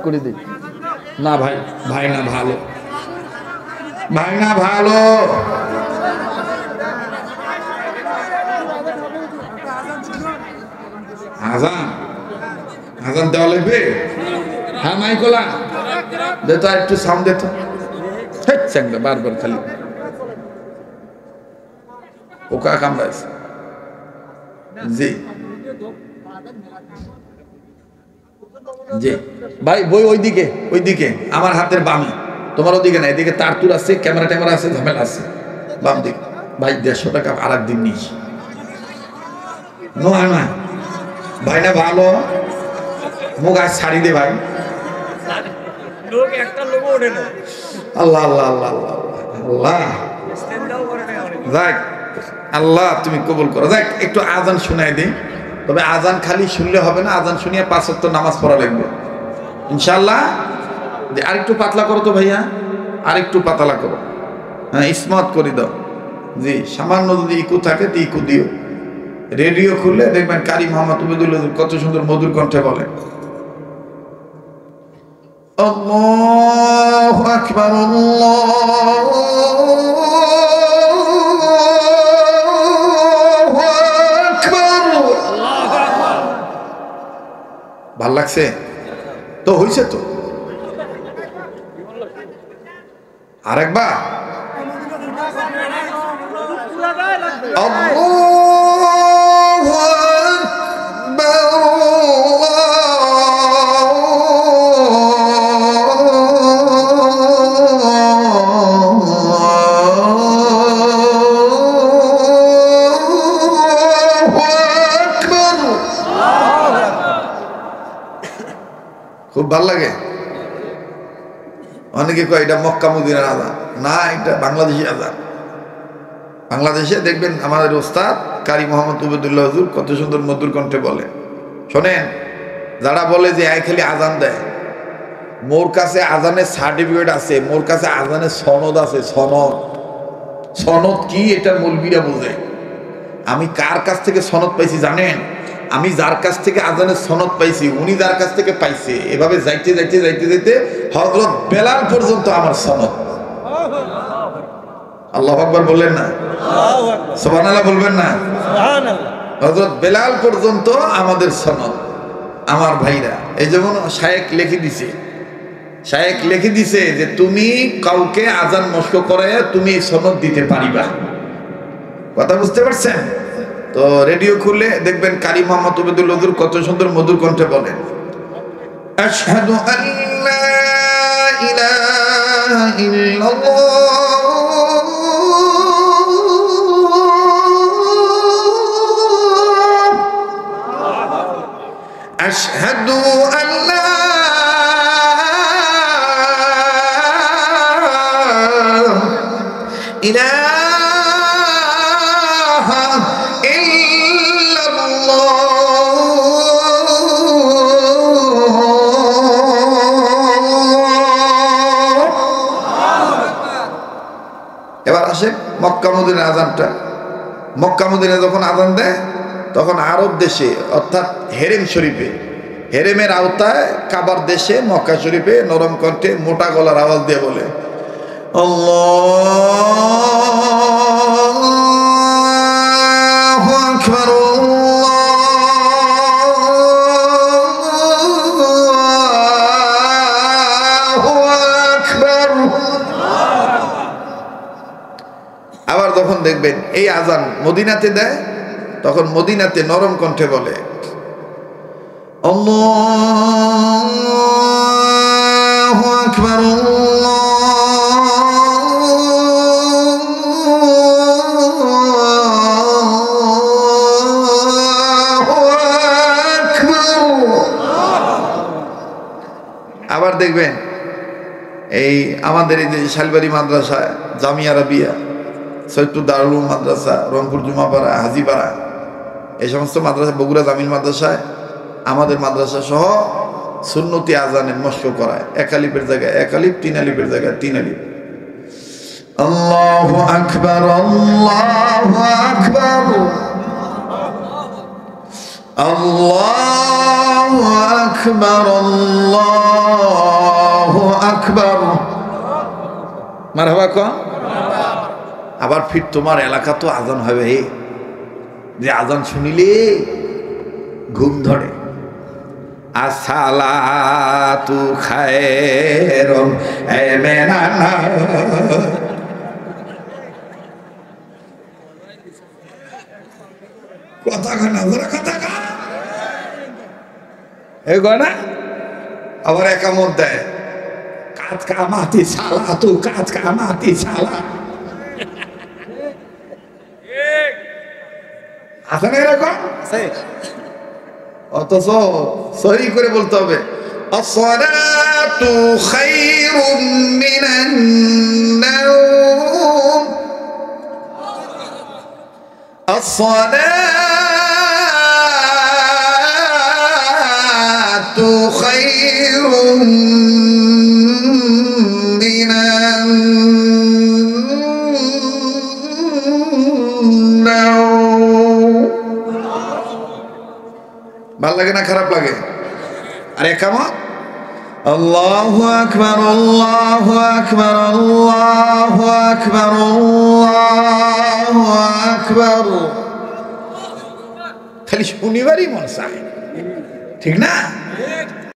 করে দিই না ভাই, ভাই না ভালো, ভাই না ভালো। আজান আজান দেওয়া লাগবে। হ্যাঁ মাইকোলা দে তো একটু সাউন্ড দে তো। বারবার খালি পোকা কামড়াইছে। জি জি ভাই, বই ওইদিকে, ওইদিকে আমার হাতের বামে, তোমার ওদিকে না, এদিকে তার তুর আছে, ক্যামেরা ট্যামেরা আছে, ঝামেলা আছে। বাম দিক ভাই 150 টাকা আর একদিন নিস। নয় নয় ভাই না ভালো, মুখ আজ ছাড়ি দে ভাই। আল্লাহ আল্লাহ আল্লাহ আল্লাহ আল্লাহ, দেখ আল্লাহ তুমি কবুল করো। দেখ একটু আজান শোনাই দিই, তবে আজান খালি শুনলে হবে না, আজান শুনিয়ে 5 ওয়াক্ত নামাজ পড়া লাগবে ইনশাআল্লাহ। আর একটু পাতলা করো তো ভাইয়া, আর একটু পাতলা করো, হ্যাঁ ইসমত করে দাও। জি সামান্য যদি ইকু থাকে তো ইকু দিও। রেডিও খুললে দেখবেন কারি মোহাম্মদ উবেদুল কত সুন্দর মধুর কণ্ঠে বলে আল্লাহু আকবার আল্লাহু আকবার। ভাল লাগছে তো, হইছে তো, আরেকবার আল্লাহু খুব ভাল লাগে। অনেকে কয় এটা মক্কা মদিনার আজান, না এটা বাংলাদেশি আজান। বাংলাদেশে দেখবেন আমাদের ওস্তাদ কারি মোহাম্মদ উবেদুল্লাহ হুজুর কত সুন্দর মধুর কণ্ঠে বলে। শোনেন, যারা বলে যে এই খালি আজান দেয়, মোর কাছে আজানের সার্টিফিকেট আছে, মোর কাছে আজানের সনদ আছে। সনদ, সনদ কি এটা মৌলবীরা বোঝে। আমি কার কাছ থেকে সনদ পাইছি জানেন? আমি যার কাছ থেকে আজানের সনদ পাইছি, উনি যার কাছ থেকে পাইছে, এভাবে যাইতে যাইতে যাইতে যাইতে হযরত বেলাল পর্যন্ত আমার সনদ। আল্লাহু আকবার বললেন না? সুবহানাল্লাহ বলবেন না? হযরত বেলাল পর্যন্ত আমাদের সনদ, আমার ভাইরা। এই যেমন শায়েখ লিখে দিছে, শায়েখ লিখে দিছে যে তুমি কাউকে আজান মস্ক করে তুমি সনদ দিতে পারিবা। কথা বুঝতে পারছেন তো? রেডিও খুললে দেখবেন কারি মোহাম্মদ উবেদুল হুজুর কত সুন্দর মধুর কণ্ঠে বলেন আশহাদু আল্লা ইলাহা ইল্লাল্লাহ আশহাদু আল্লা ইলাহা মক্কা মদিনার আজানটা। মক্কা মদিনা যখন আজান দেয় তখন আরব দেশে অর্থাৎ হেরেম শরীফে, হেরেমের আওতায় কাবার দেশে মক্কা শরীফে নরম কণ্ঠে মোটা গলার আওয়াজ দিয়ে বলে আল্লাহু আকবার আল্লাহু আকবার। আবার যখন দেখবেন এই আজান মদিনাতে দেয় তখন মদিনাতে নরম কণ্ঠে বলে আল্লাহু আকবার আল্লাহু আকবার। আবার দেখবেন এই আমাদের এই যে শালবাড়ি মাদ্রাসা, জামিয়া রাবিয়া, সৈয়দপুর দারুল উলুম মাদ্রাসা, রংপুর জুমাপাড়া, হাজিপাড়া, এই সমস্ত মাদ্রাসা, বগুড়া জামিল মাদ্রাসায় আমাদের মাদ্রাসা সহ সুন্নতি আজানের মস্ক করায়। এক আলিফের জায়গায় এক আলিফ, 3 আলিফের জায়গায় 3 আলিফ। আল্লাহু আকবার আল্লাহু আকবার আল্লাহু আকবার আল্লাহু আকবার, মারহাবা কোন। আবার ফির তোমার এলাকা তো আজান হবে, যে আজান শুনিলে ঘুম ধরে। আসসালাতু খায়রুম মিনান নাওম। কথা কানা ধরে কথা কা এই গনা। আবার একামত দেয়, কাজ কামাতি সালা তু কাজ কামাতি সালা। আছে না এরকম? অথচ সহি করে বলতে হবে আসসালাতু খায়রুম মিনান নাওম, আসসালাতু খায়রুম মিনান নাওম। ভাল লাগে না খারাপ লাগে? আর একামত আল্লাহু আকবার আল্লাহু আকবার আল্লাহু আকবার আল্লাহু আকবার, খালি শনিবারই মন চায়, ঠিক না?